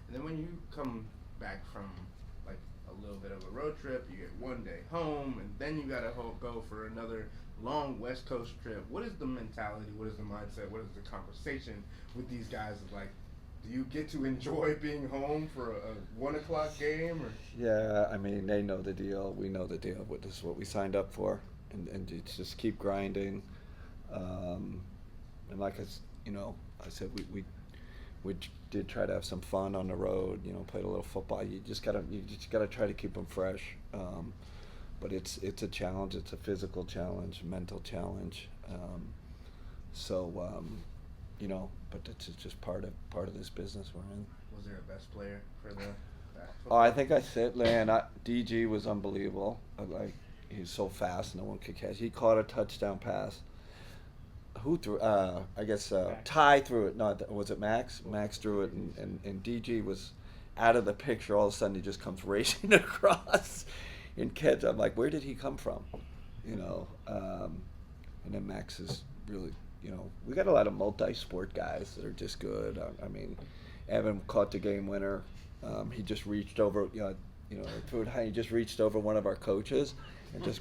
And then when you come back from like a little bit of a road trip, you get one day home, and then you gotta go for another long West Coast trip. What is the mentality? What is the mindset? What is the conversation with these guys? Of like, do you get to enjoy being home for a 1 o'clock game, or Yeah, I mean, they know the deal. We know the deal. This is what we signed up for, and it's just keep grinding. Um, and like I said, we did try to have some fun on the road. Played a little football. You just gotta try to keep them fresh. But it's a challenge. It's a physical challenge, mental challenge. But it's just part of this business we're in. was there a best player for the Oh, I football think team? I said, man, DG was unbelievable. Like he's so fast, no one could catch. He caught a touchdown pass. Who threw? I guess Max. Ty threw it. No, was it Max? Max threw it, and DG was out of the picture. All of a sudden, he just comes racing across and catch. I'm like, where did he come from? You know. And then Max is really, we got a lot of multi-sport guys that are just good. I mean, Evan caught the game winner. He just reached over, threw it high. He just reached over one of our coaches, and just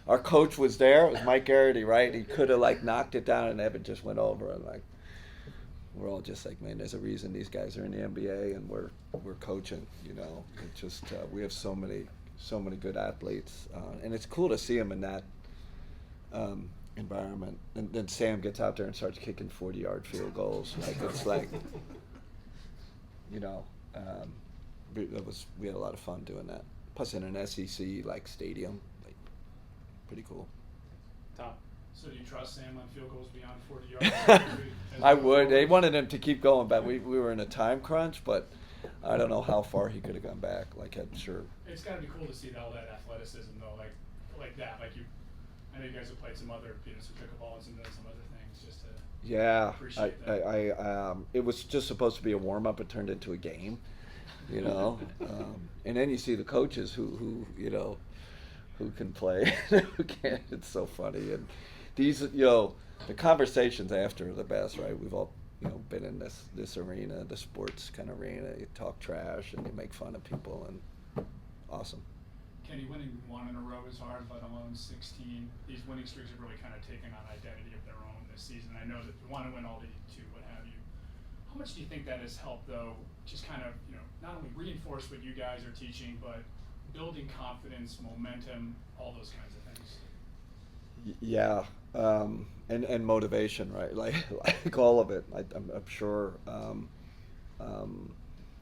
our coach was there. It was Mike Garrity, right? He could have like knocked it down, and Evan just went over, and like we're all just like, man, there's a reason these guys are in the NBA, and we're coaching. It just we have so many good athletes, and it's cool to see them in that environment. And then Sam gets out there and starts kicking 40-yard field goals. Like it's like, you know, um, we had a lot of fun doing that. Plus in an SEC like stadium, like pretty cool. Tom. So do you trust Sam on field goals beyond 40 yards? I would. They wanted him to keep going, but we were in a time crunch. But I don't know how far he could have gone back. Like I'm sure. It's got to be cool to see all that athleticism though, like that. Like you, I know you guys have played some other, some pickleball and some other things, just to Yeah, appreciate that. it was just supposed to be a warm up. It turned into a game, and then you see the coaches who can play, who can't. It's so funny, and these the conversations after are the best, right? We've all been in this arena, the sports kind of arena. You talk trash and you make fun of people, and awesome. Kenny, winning one in a row is hard, let alone 16. These winning streaks have really kind of taken on identity of their own this season. I know that you want to win all the two, what have you. How much do you think that has helped, though, just kind of, not only reinforce what you guys are teaching, but building confidence, momentum, all those kinds of things? Yeah, and motivation, right? Like all of it. I'm sure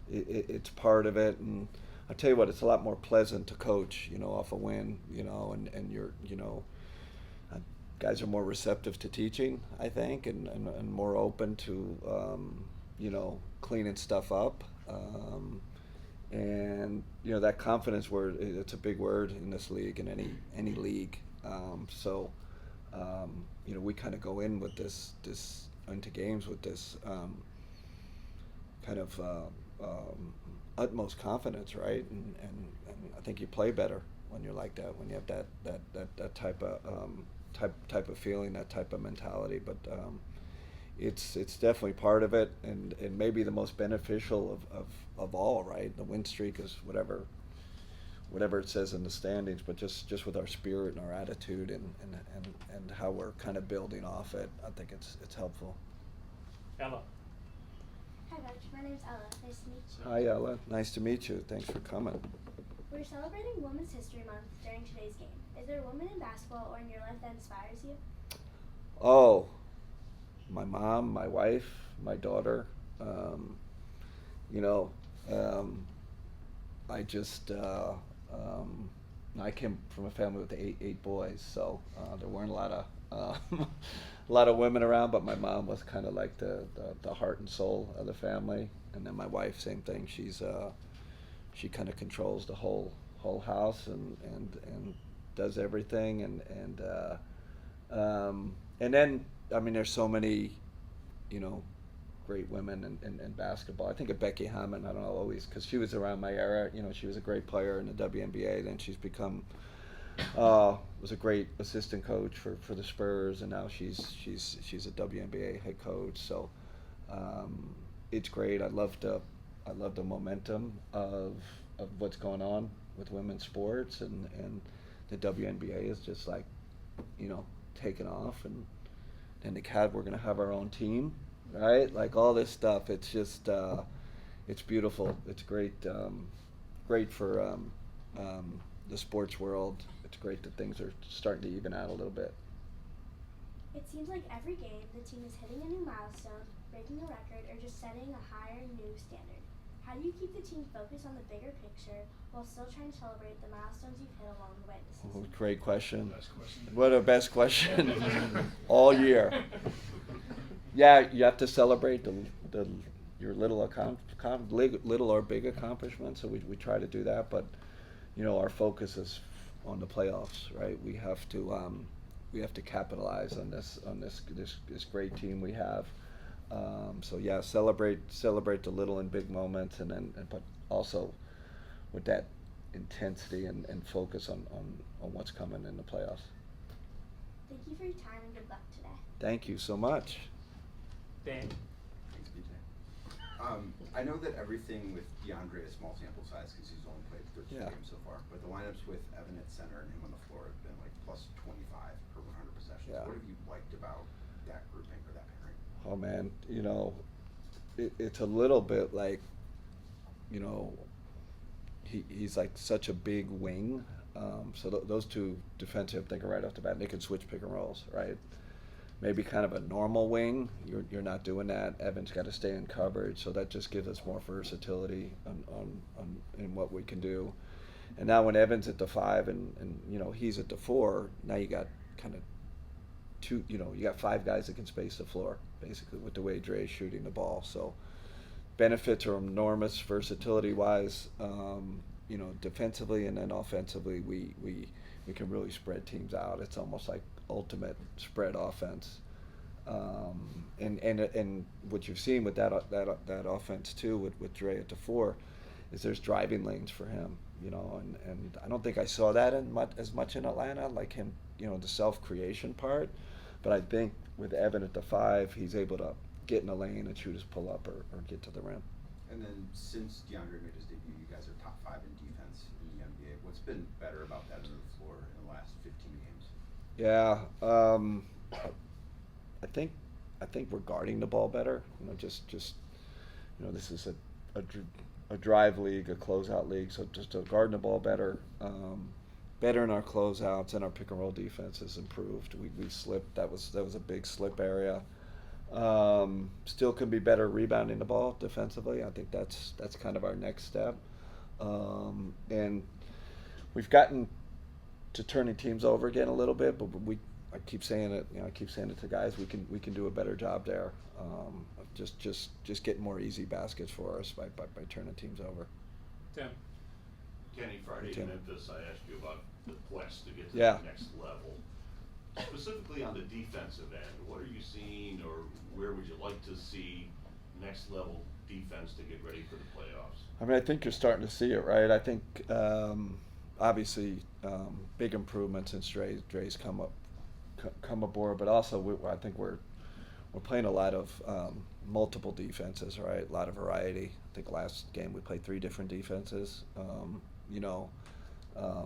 it's part of it, and I'll tell you what, it's a lot more pleasant to coach, off a win, and you're, uh, guys are more receptive to teaching, I think, and more open to, cleaning stuff up. And that confidence word, it's a big word in this league, in any league. We kind of go in with this into games with this kind of utmost confidence, right? And I think you play better when you're like that, when you have that type of feeling, that type of mentality. But it's definitely part of it, and maybe the most beneficial of all, right? The win streak is whatever it says in the standings, but just with our spirit and our attitude and how we're kind of building off it, I think it's helpful. Ella. Hi, Coach. My name's Ella. Nice to meet you. Hi, Ella. Nice to meet you. Thanks for coming. We're celebrating Women's History Month during today's game. Is there a woman in basketball or in your life that inspires you? Oh, my mom, my wife, my daughter. Um, you know, um, I just I came from a family with eight boys, so there weren't a lot of a lot of women around. But my mom was kind of like the heart and soul of the family, and then my wife, same thing. She kind of controls the whole house and does everything, and then I mean there's so many, you know, great women in basketball. I think of Becky Hammond. I don't know, always, because she was around my era. You know, she was a great player in the WNBA. Then she's become was a great assistant coach for the Spurs, and now she's a WNBA head coach. So it's great. I love the momentum of what's going on with women's sports, and the WNBA is just like, taking off, and the we're gonna have our own team, right? Like all this stuff. It's just it's beautiful. It's great, great for the sports world. It's great that things are starting to even out a little bit. It seems like every game the team is hitting a new milestone, breaking a record, or just setting a higher new standard. How do you keep the team focused on the bigger picture while still trying to celebrate the milestones you've hit along the way this season? Great question. Best question. What a best question all year. Yeah, you have to celebrate your little little or big accomplishments. So we try to do that, but our focus is on the playoffs, right? We have to capitalize on this great team we have. So yeah, celebrate the little and big moments, but also with that intensity and focus on what's coming in the playoffs. Thank you for your time and good luck today. Thank you so much. Dan. Thanks, BJ. I know that everything with DeAndre is small sample size because he's only played 13 Yeah. games so far, but the lineups with Evan at center and him on the floor have been like plus 25 per 100 possessions. Yeah. What have you liked about that grouping or that pairing? Oh man, it's a little bit like, he's like such a big wing. So those two defensive, thinking right off the bat, they can switch pick and rolls, right? Maybe kind of a normal wing, you're not doing that. Evan's got to stay in coverage, so that just gives us more versatility on in what we can do. And now when Evan's at the 5 and he's at the 4, now you got kind of two, you got 5 guys that can space the floor, basically, with the way Dre's shooting the ball. So benefits are enormous versatility-wise, defensively, and then offensively, we can really spread teams out. It's almost like ultimate spread offense. And what you've seen with that offense too, with Dre at the 4, is there's driving lanes for him, and I don't think I saw that as much in Atlanta, like him, the self-creation part. But I think with Evan at the 5, he's able to get in a lane and shoot his pull-up or get to the rim. And then since DeAndre made his debut, you guys are top 5 in defense in the NBA. What's been better about that end of the floor in the last 15 games? Yeah, I think we're guarding the ball better. Just this is a drive league, a closeout league, so just guarding the ball better. Better in our closeouts, and our pick and roll defense has improved. We slipped. That was a big slip area. Still can be better rebounding the ball defensively. I think that's kind of our next step. And we've gotten to turning teams over again a little bit, but I keep saying it. I keep saying it to guys. We can do a better job there. Of just getting more easy baskets for us by turning teams over. Tim. Kenny, Friday in Memphis, I asked you about the quest to get to Yeah. the next level. Specifically on the defensive end, what are you seeing, or where would you like to see next level defense to get ready for the playoffs? I mean, I think you're starting to see it, right? I think obviously big improvements since Dre's come aboard, but also I think we're playing a lot of multiple defenses, right? A lot of variety. I think last game we played 3 different defenses.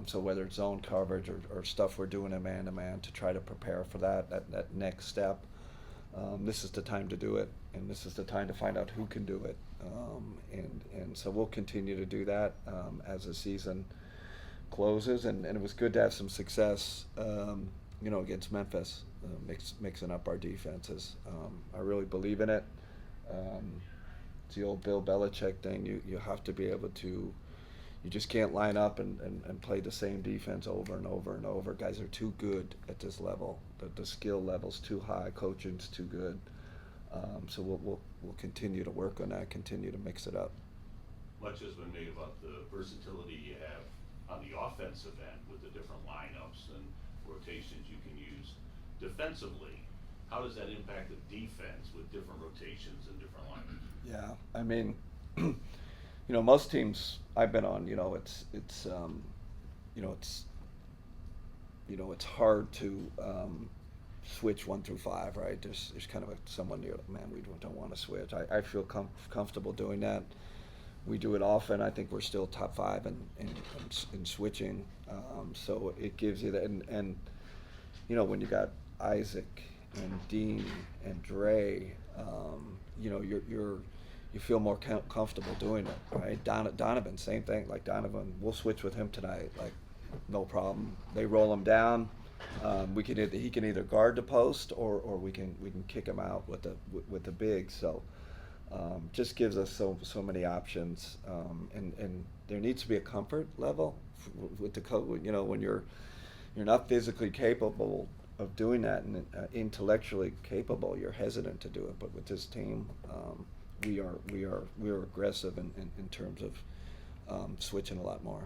So whether it's zone coverage or stuff we're doing in man-to-man to try to prepare for that next step, this is the time to do it, and this is the time to find out who can do it. And so we'll continue to do that as the season closes, and it was good to have some success, against Memphis, mixing up our defenses. I really believe in it. It's the old Bill Belichick thing. You have to be able to. You just can't line up and play the same defense over and over and over. Guys are too good at this level. The skill level's too high. Coaching's too good. So we'll continue to work on that. Continue to mix it up. Much has been made about the versatility you have on the offensive end with the different lineups and rotations you can use. Defensively, how does that impact the defense with different rotations and different lineups? Yeah, I mean, most teams I've been on, it's hard to switch 1 through 5, right? There's kind of someone near, man, we don't want to switch. I feel comfortable doing that. We do it often. I think we're still top 5 in switching. So it gives you that, and you know, when you got Isaac and Dean and Dre, you know, you feel more comfortable doing it, right? Donovan, same thing. Like Donovan, we'll switch with him tonight, like no problem. They roll him down. He can either guard the post or we can kick him out with the big. So just gives us so many options, and there needs to be a comfort level with the coach. You know, when you're not physically capable of doing that and intellectually capable, you're hesitant to do it. But with this team, we are aggressive in terms of switching a lot more.